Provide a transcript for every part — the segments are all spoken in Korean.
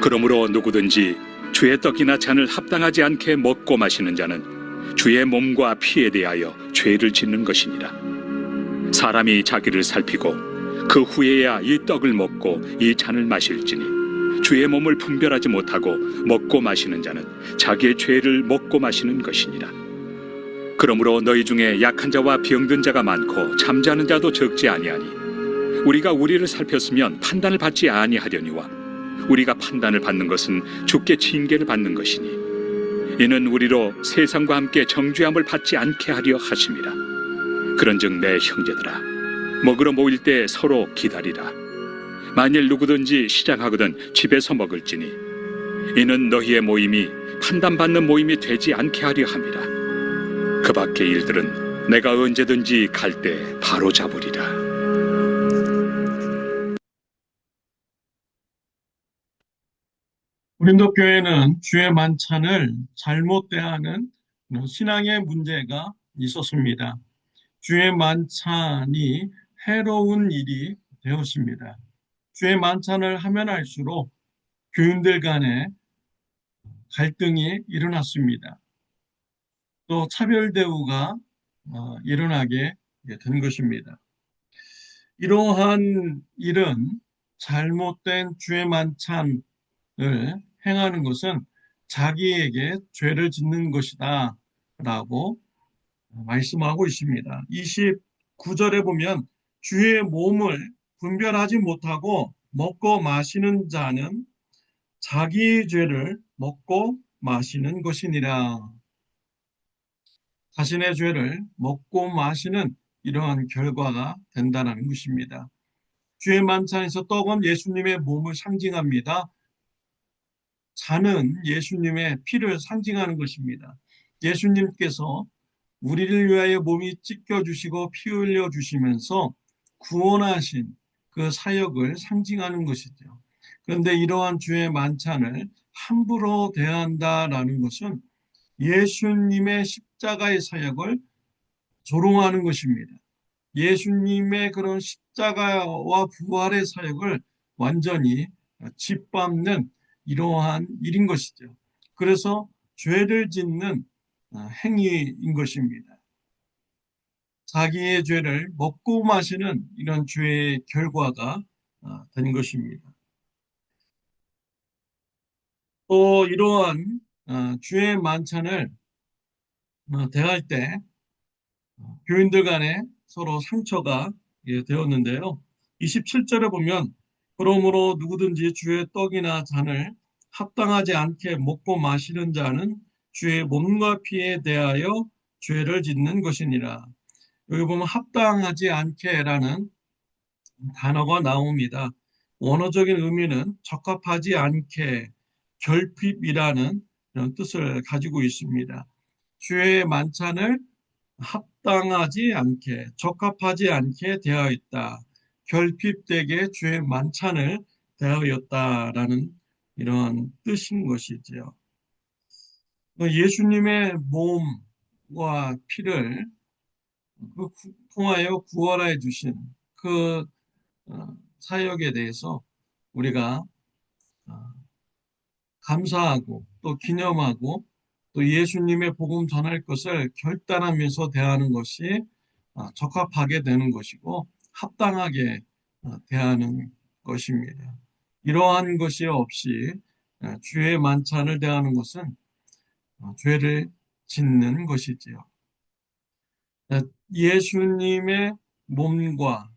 그러므로 누구든지 주의 떡이나 잔을 합당하지 않게 먹고 마시는 자는 주의 몸과 피에 대하여 죄를 짓는 것이니라. 사람이 자기를 살피고 그 후에야 이 떡을 먹고 이 잔을 마실지니 주의 몸을 분별하지 못하고 먹고 마시는 자는 자기의 죄를 먹고 마시는 것이니라. 그러므로 너희 중에 약한 자와 병든 자가 많고 잠자는 자도 적지 아니하니 우리가 우리를 살폈으면 판단을 받지 아니하려니와 우리가 판단을 받는 것은 주께 징계를 받는 것이니 이는 우리로 세상과 함께 정죄함을 받지 않게 하려 하심이라. 그런즉 내 형제들아, 먹으러 모일 때 서로 기다리라. 만일 누구든지 시장하거든 집에서 먹을지니 이는 너희의 모임이 판단받는 모임이 되지 않게 하려 함이라. 그 밖의 일들은 내가 언제든지 갈 때 바로 잡으리라. 고린도 교회는 주의 만찬을 잘못 대하는 신앙의 문제가 있었습니다. 주의 만찬이 해로운 일이 되었습니다. 주의 만찬을 하면 할수록 교인들 간에 갈등이 일어났습니다. 또 차별 대우가 일어나게 된 것입니다. 이러한 일은 잘못된 주의 만찬을 행하는 것은 자기에게 죄를 짓는 것이다 라고 말씀하고 있습니다. 29절에 보면 주의 몸을 분별하지 못하고 먹고 마시는 자는 자기의 죄를 먹고 마시는 것이니라. 자신의 죄를 먹고 마시는 이러한 결과가 된다는 것입니다. 주의 만찬에서 떡은 예수님의 몸을 상징합니다. 잔은 예수님의 피를 상징하는 것입니다. 예수님께서 우리를 위하여 몸이 찢겨주시고 피 흘려주시면서 구원하신 그 사역을 상징하는 것이죠. 그런데 이러한 주의 만찬을 함부로 대한다라는 것은 예수님의 십자가의 사역을 조롱하는 것입니다. 예수님의 그런 십자가와 부활의 사역을 완전히 짓밟는 이러한 일인 것이죠. 그래서 죄를 짓는 행위인 것입니다. 자기의 죄를 먹고 마시는 이런 죄의 결과가 된 것입니다. 또 이러한 주의 만찬을 대할 때 교인들 간에 서로 상처가 되었는데요. 27절에 보면 그러므로 누구든지 주의 떡이나 잔을 합당하지 않게 먹고 마시는 자는 주의 몸과 피에 대하여 죄를 짓는 것이니라. 여기 보면 합당하지 않게라는 단어가 나옵니다. 원어적인 의미는 적합하지 않게, 결핍이라는 이런 뜻을 가지고 있습니다. 주의 만찬을 합당하지 않게, 적합하지 않게 되어 있다. 결핍되게 주의 만찬을 대하였다라는 이런 뜻인 것이지요. 예수님의 몸과 피를 통하여 구원해 주신 그 사역에 대해서 우리가 감사하고 또 기념하고 또 예수님의 복음 전할 것을 결단하면서 대하는 것이 적합하게 되는 것이고 합당하게 대하는 것입니다. 이러한 것이 없이 주의 만찬을 대하는 것은 죄를 짓는 것이지요. 예수님의 몸과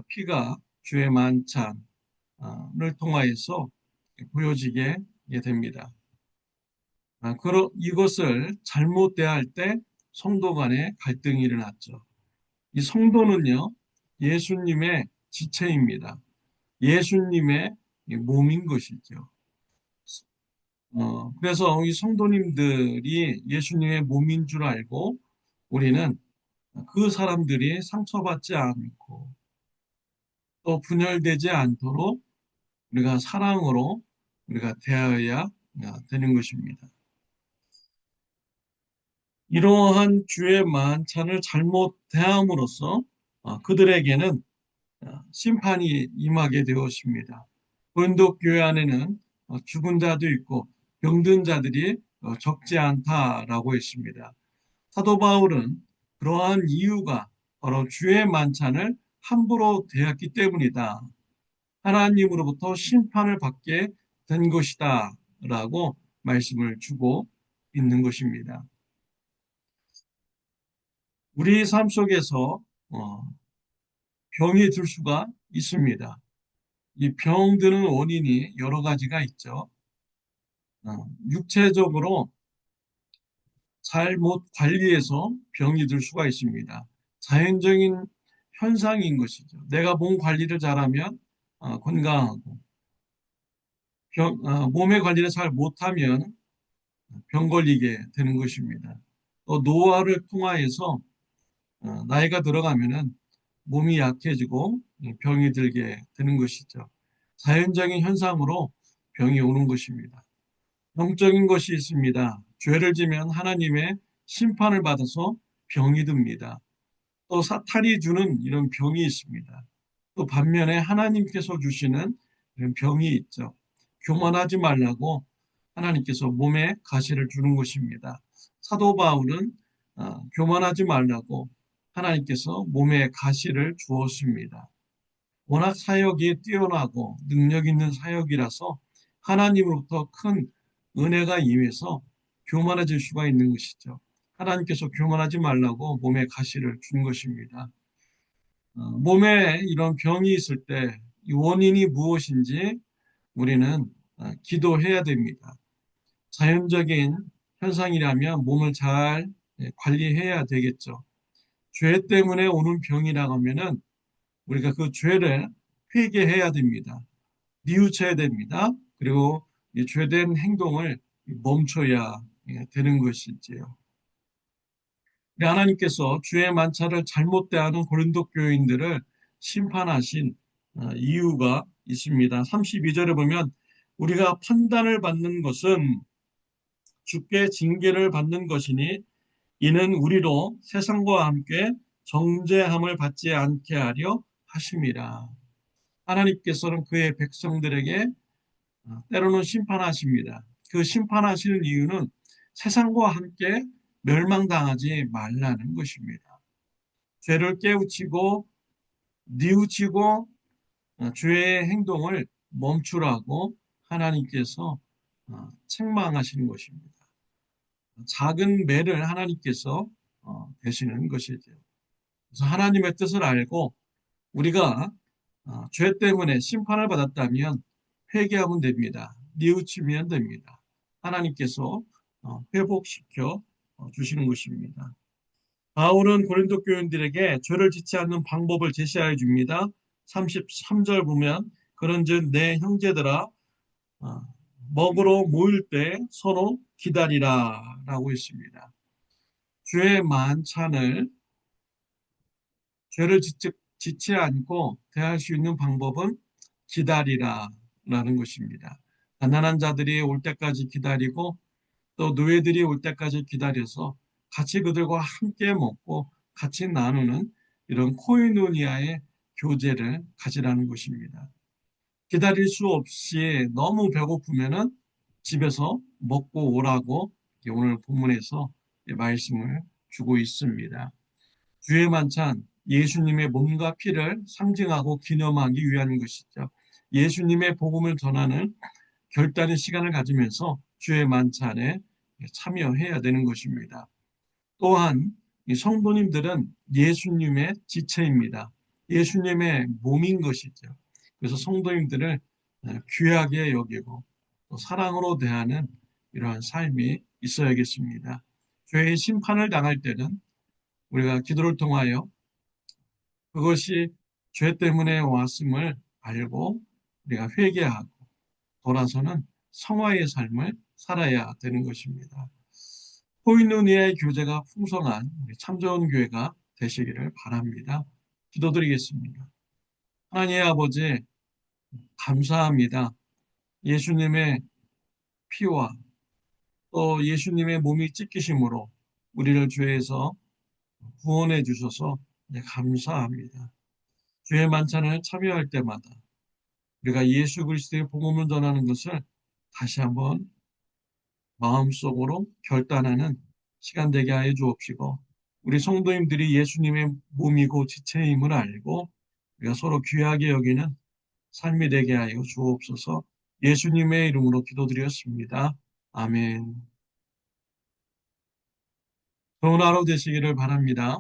피가 주의 만찬을 통하여서 보여지게 됩니다. 이것을 잘못 대할 때 성도 간에 갈등이 일어났죠. 이 성도는요, 예수님의 지체입니다. 예수님의 몸인 것이죠. 그래서 이 성도님들이 예수님의 몸인 줄 알고 우리는 그 사람들이 상처받지 않고 또 분열되지 않도록 우리가 사랑으로 우리가 대하여야 되는 것입니다. 이러한 주의 만찬을 잘못 대함으로써 그들에게는 심판이 임하게 되었습니다. 고린도 교회 안에는 죽은 자도 있고 병든 자들이 적지 않다라고 했습니다. 사도 바울은 그러한 이유가 바로 주의 만찬을 함부로 대했기 때문이다. 하나님으로부터 심판을 받게 된 것이다. 라고 말씀을 주고 있는 것입니다. 우리 삶 속에서 병이 들 수가 있습니다. 이 병드는 원인이 여러 가지가 있죠. 육체적으로 잘못 관리해서 병이 들 수가 있습니다. 자연적인 현상인 것이죠. 내가 몸 관리를 잘하면 건강하고 몸의 관리를 잘 못하면 병 걸리게 되는 것입니다. 또 노화를 통하여서 나이가 들어가면은 몸이 약해지고 병이 들게 되는 것이죠. 자연적인 현상으로 병이 오는 것입니다. 영적인 것이 있습니다. 죄를 지면 하나님의 심판을 받아서 병이 듭니다. 또 사탄이 주는 이런 병이 있습니다. 또 반면에 하나님께서 주시는 이런 병이 있죠. 교만하지 말라고 하나님께서 몸에 가시를 주는 것입니다. 사도 바울은 교만하지 말라고 하나님께서 몸에 가시를 주었습니다. 워낙 사역이 뛰어나고 능력 있는 사역이라서 하나님으로부터 큰 은혜가 임해서 교만해질 수가 있는 것이죠. 하나님께서 교만하지 말라고 몸에 가시를 준 것입니다. 몸에 이런 병이 있을 때 이 원인이 무엇인지 우리는 기도해야 됩니다. 자연적인 현상이라면 몸을 잘 관리해야 되겠죠. 죄 때문에 오는 병이라고 하면은 우리가 그 죄를 회개해야 됩니다. 뉘우쳐야 됩니다. 그리고 이 죄된 행동을 멈춰야 되는 것이지요. 하나님께서 주의 만찬을 잘못 대하는 고린도 교인들을 심판하신 이유가 있습니다. 32절에 보면 우리가 판단을 받는 것은 주께 징계를 받는 것이니 이는 우리로 세상과 함께 정죄함을 받지 않게 하려 하심이라. 하나님께서는 그의 백성들에게 때로는 심판하십니다. 그 심판하시는 이유는 세상과 함께 멸망당하지 말라는 것입니다. 죄를 깨우치고 뉘우치고 죄의 행동을 멈추라고 하나님께서 책망하시는 것입니다. 작은 매를 하나님께서 되시는 것이죠. 그래서 하나님의 뜻을 알고 우리가 죄 때문에 심판을 받았다면 회개하면 됩니다. 뉘우치면 됩니다. 하나님께서 회복시켜 주시는 것입니다. 바울은 고린도 교인들에게 죄를 짓지 않는 방법을 제시하여 줍니다. 33절 보면 그런즉 내 형제들아 먹으러 모일 때 서로 기다리라 라고 했습니다. 주의 만찬을 죄를 짓지 않고 대할 수 있는 방법은 기다리라 라는 것입니다. 가난한 자들이 올 때까지 기다리고 또 노예들이 올 때까지 기다려서 같이 그들과 함께 먹고 같이 나누는 이런 코이노니아의 교제를 가지라는 것입니다. 기다릴 수 없이 너무 배고프면은 집에서 먹고 오라고 오늘 본문에서 말씀을 주고 있습니다. 주의 만찬, 예수님의 몸과 피를 상징하고 기념하기 위한 것이죠. 예수님의 복음을 전하는 결단의 시간을 가지면서 주의 만찬에 참여해야 되는 것입니다. 또한 이 성도님들은 예수님의 지체입니다. 예수님의 몸인 것이죠. 그래서 성도님들을 귀하게 여기고 또 사랑으로 대하는 이러한 삶이 있어야겠습니다. 죄의 심판을 당할 때는 우리가 기도를 통하여 그것이 죄 때문에 왔음을 알고 우리가 회개하고 돌아서는 성화의 삶을 살아야 되는 것입니다. 코이노니아의 교제가 풍성한 우리 참 좋은 교회가 되시기를 바랍니다. 기도드리겠습니다. 하나님의 아버지 감사합니다. 예수님의 피와 또 예수님의 몸이 찢기심으로 우리를 죄에서 구원해 주셔서 감사합니다. 주의 만찬을 참여할 때마다 우리가 예수 그리스도의 복음을 전하는 것을 다시 한번 마음속으로 결단하는 시간 되게 하여 주옵시고, 우리 성도님들이 예수님의 몸이고 지체임을 알고 우리가 서로 귀하게 여기는 삶이 되게 하여 주옵소서. 예수님의 이름으로 기도드렸습니다. 아멘. 좋은 하루 되시기를 바랍니다.